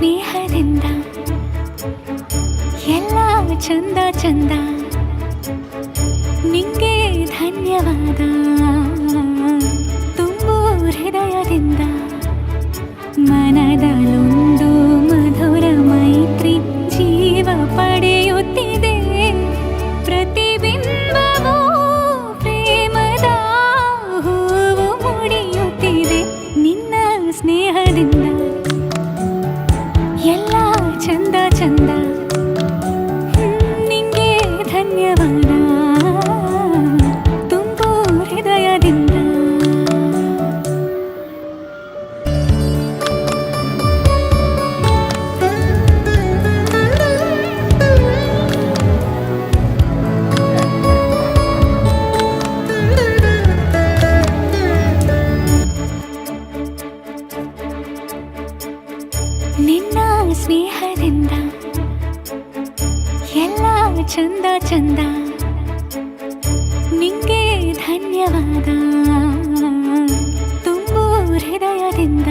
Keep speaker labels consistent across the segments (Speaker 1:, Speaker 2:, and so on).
Speaker 1: ಸ್ನೇಹದಿಂದ ಎಲ್ಲ ಚಂದ ಚಂದ ನಿಂಗೆ ಧನ್ಯವಾದ ತುಂಬು ಹೃದಯದಿಂದ ಮನದಲ್ಲೊಂದು ಮಧುರ ಮೈತ್ರಿ ಜೀವ ಪಡೆಯುತ್ತಿದೆ ಪ್ರತಿಬಿಂಬವೂ ಪ್ರೇಮದ ಹೂವು ಮುಡಿಯುತ್ತಿದೆ ನಿನ್ನ ಸ್ನೇಹದಿಂದ ಎಲ್ಲ ಚಂದ ಚಂದ ನಿಂಗೆ ಧನ್ಯವಾದ ತುಂಬು ಹೃದಯದಿಂದ ನಿನ್ನ ಸ್ನೇಹದಿಂದ ಎಲ್ಲ ಚಂದ ಚಂದ ನಿಂಗೆ ಧನ್ಯವಾದ ತುಂಬು ಹೃದಯದಿಂದ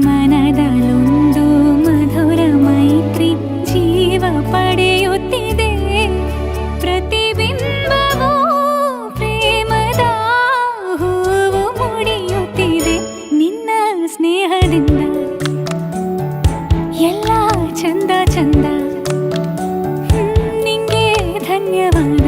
Speaker 1: ಮನದಲ್ಲೊಂದು ಮಧುರ ಮೈತ್ರಿ ಜೀವ ಪಡೆಯುತ್ತಿದೆ ಪ್ರತಿಬಿಂಬವೂ ಪ್ರೇಮದ ಹೂವು ಮುಡಿಯುತ್ತಿದೆ ನಿನ್ನ ಸ್ನೇಹದಿಂದ ಎಲ್ಲ ಚಂದ ಚಂದ ನಿಂಗೆ ಧನ್ಯವಾದ